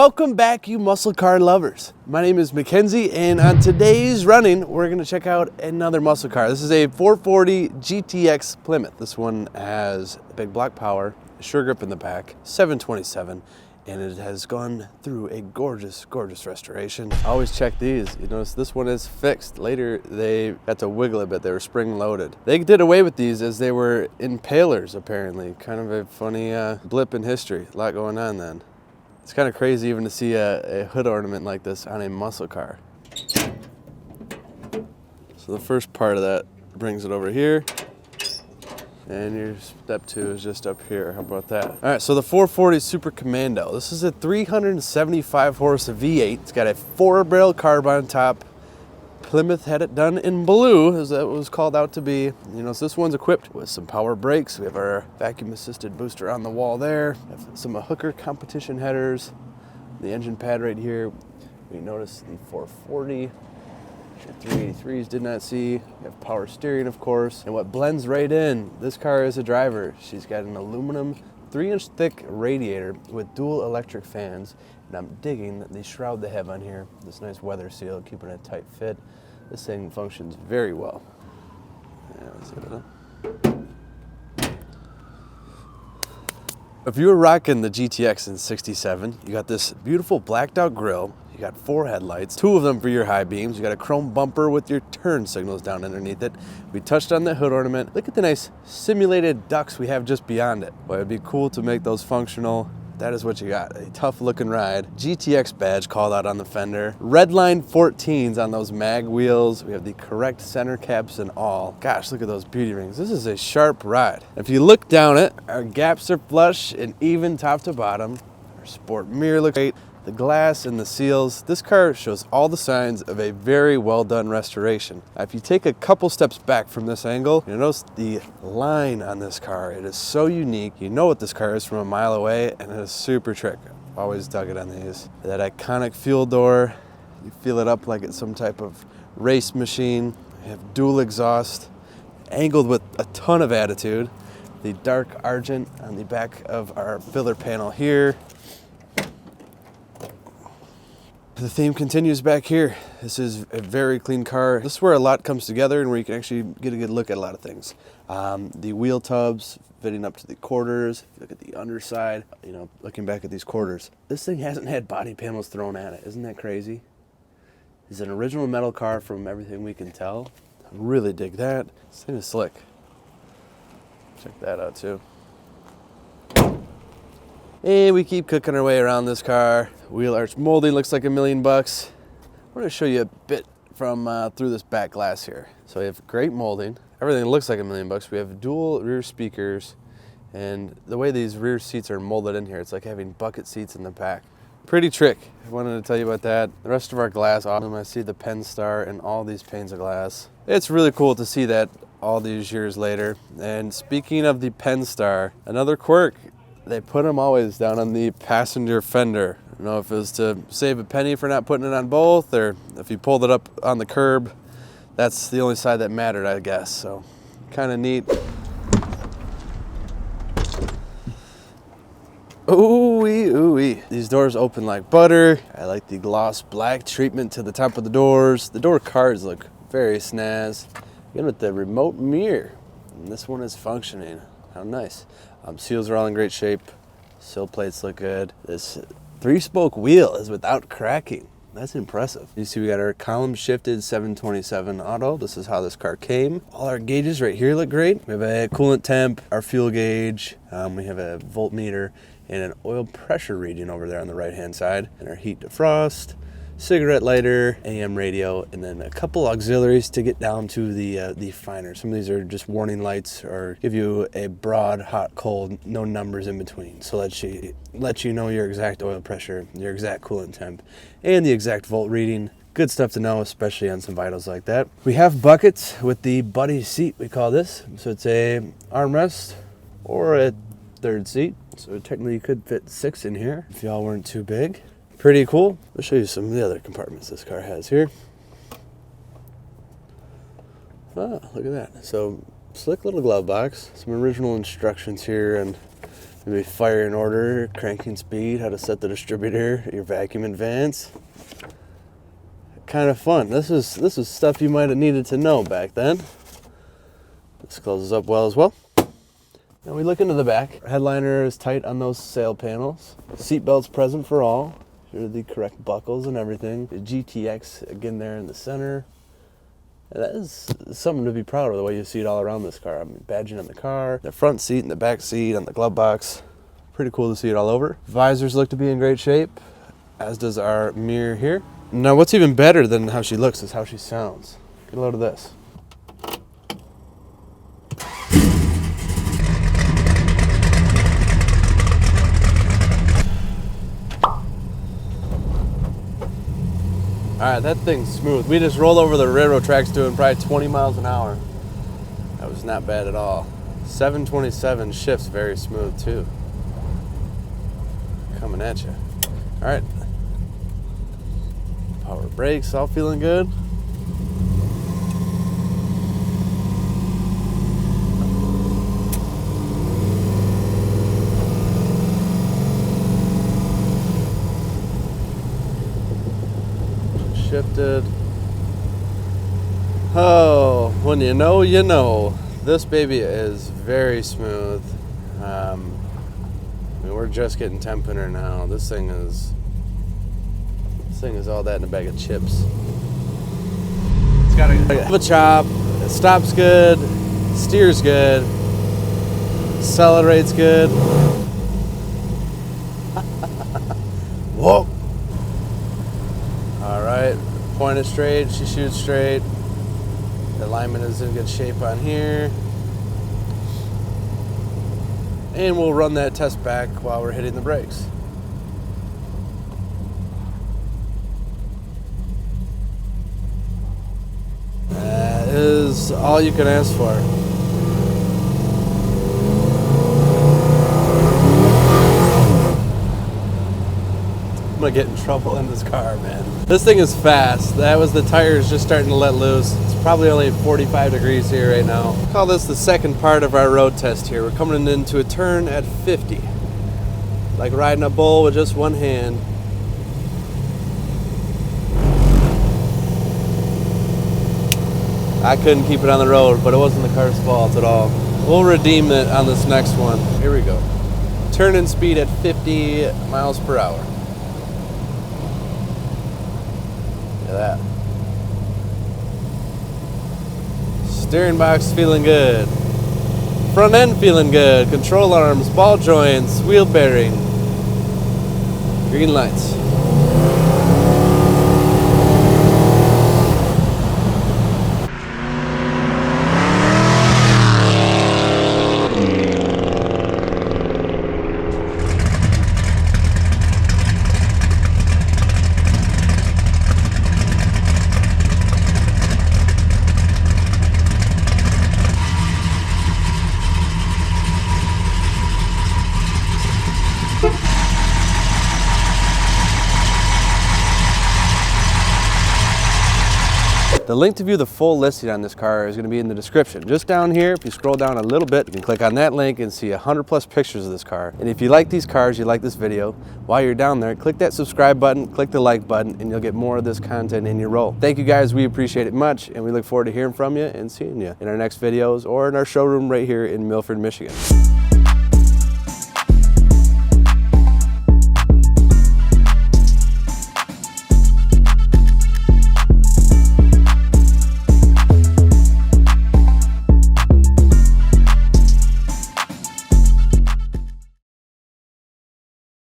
Welcome back, you muscle car lovers. My name is Mackenzie, and on today's running, we're gonna check out another muscle car. This is a 440 GTX Plymouth. This one has big block power, sure grip in the back, 727, and it has gone through a gorgeous, gorgeous restoration. I always check these. You notice this one is fixed. Later, they got to wiggle a bit. They were spring loaded. They did away with these as they were impalers, apparently. Kind of a funny blip in history. A lot going on then. It's kind of crazy even to see a hood ornament like this on a muscle car. So the first part of that brings it over here. And your step two is just up here. How about that? All right, so the 440 Super Commando. This is a 375 horse V8. It's got a 4-barrel carb on top. Plymouth had it done in blue, as that was called out to be. You know, so this one's equipped with some power brakes. We have our vacuum assisted booster on the wall there. We have some Hooker competition headers. The engine pad right here. We notice the 440. 383s did not see. We have power steering, of course. And what blends right in, this car is a driver. She's got an aluminum 3-inch thick radiator with dual electric fans. And I'm digging the shroud they have on here. This nice weather seal, keeping it a tight fit. This thing functions very well. Yeah, let's get it up. If you were rocking the GTX in '67, you got this beautiful blacked out grille. You got 4 headlights, 2 of them for your high beams. You got a chrome bumper with your turn signals down underneath it. We touched on the hood ornament. Look at the nice simulated ducts we have just beyond it. Boy, it'd be cool to make those functional. That is what you got, a tough looking ride. GTX badge called out on the fender. Redline 14s on those mag wheels. We have the correct center caps and all. Gosh, look at those beauty rings. This is a sharp ride. If you look down it, our gaps are flush and even top to bottom. Our sport mirror looks great. The glass and the seals. This car shows all the signs of a very well done restoration. Now, if you take a couple steps back from this angle, you notice the line on this car. It is so unique. You know what this car is from a mile away, and it is super trick. I've always dug it on these. That iconic fuel door. You feel it up like it's some type of race machine. You have dual exhaust, angled with a ton of attitude. The dark argent on the back of our filler panel here. The theme continues back here. This is a very clean car. This is where a lot comes together and where you can actually get a good look at a lot of things. The wheel tubs fitting up to the quarters. If you look at the underside, you know, looking back at these quarters. This thing hasn't had body panels thrown at it. Isn't that crazy? It's an original metal car from everything we can tell. I really dig that. This thing is slick. Check that out too. And we keep cooking our way around this car. Wheel arch molding looks like $1 million. I'm going to show you a bit from through this back glass here. So we have great molding. Everything looks like $1 million. We have dual rear speakers, and the way these rear seats are molded in here, it's like having bucket seats in the back. Pretty trick. I wanted to tell you about that. The rest of our glass, awesome. I see the Penn Star and all these panes of glass. It's really cool to see that all these years later. And speaking of the Penn Star, another quirk. They put them always down on the passenger fender. I don't know if it was to save a penny for not putting it on both, or if you pulled it up on the curb, that's the only side that mattered, I guess. So, kind of neat. Ooh-wee, ooh-wee. These doors open like butter. I like the gloss black treatment to the top of the doors. The door cards look very snazz. Again with the remote mirror. And this one is functioning. How nice. Seals are all in great shape. Sill plates look good. This 3-spoke wheel is without cracking. That's impressive. You see we got our column shifted 727 auto. This is how this car came. All our gauges right here look great. We have a coolant temp, our fuel gauge. We have a voltmeter and an oil pressure reading over there on the right hand side. And our heat defrost, cigarette lighter, AM radio, and then a couple auxiliaries to get down to the finer. Some of these are just warning lights or give you a broad, hot, cold, no numbers in between. So let you know your exact oil pressure, your exact coolant temp, and the exact volt reading. Good stuff to know, especially on some vitals like that. We have buckets with the buddy seat, we call this. So it's a armrest or a third seat. So technically you could fit 6 in here if y'all weren't too big. Pretty cool. I'll show you some of the other compartments this car has here. Ah, look at that. So, slick little glove box. Some original instructions here and Maybe fire and order, cranking speed, how to set the distributor, your vacuum advance. Kind of fun. This is stuff you might have needed to know back then. This closes up well as well. Now we look into the back. Headliner is tight on those sail panels. Seat belts present for all. Here are the correct buckles and everything. The GTX again there in the center. And that is something to be proud of, the way you see it all around this car. I mean, badging on the car, the front seat and the back seat, on the glove box. Pretty cool to see it all over. Visors look to be in great shape, as does our mirror here. Now what's even better than how she looks is how she sounds. Get a load of this. All right, that thing's smooth. We just rolled over the railroad tracks doing probably 20 miles an hour. That was not bad at all. 727 shifts very smooth too. Coming at you. All right. Power brakes, all feeling good. Shifted. Oh, when you know, you know. This baby is very smooth. I mean, we're just getting temp in her now. This thing is all that in a bag of chips. It's got a chop. It stops good. Steers good. Accelerates good. Whoa. All right, point it straight, she shoots straight. The alignment is in good shape on here. And we'll run that test back while we're hitting the brakes. That is all you can ask for. I'm gonna get in trouble in this car, man. This thing is fast. That was the tires just starting to let loose. It's probably only 45 degrees here right now. Call this the second part of our road test here. We're coming into a turn at 50. Like riding a bull with just one hand. I couldn't keep it on the road, but it wasn't the car's fault at all. We'll redeem it on this next one. Here we go. Turning speed at 50 miles per hour. Look at that. Steering box feeling good. Front end feeling good. Control arms, ball joints, wheel bearing. Green lights. The link to view the full listing on this car is going to be in the description. Just down here, if you scroll down a little bit, you can click on that link and see 100+ pictures of this car. And if you like these cars, you like this video, while you're down there, click that subscribe button, click the like button, and you'll get more of this content in your roll. Thank you guys, we appreciate it much, and we look forward to hearing from you and seeing you in our next videos or in our showroom right here in Milford, Michigan.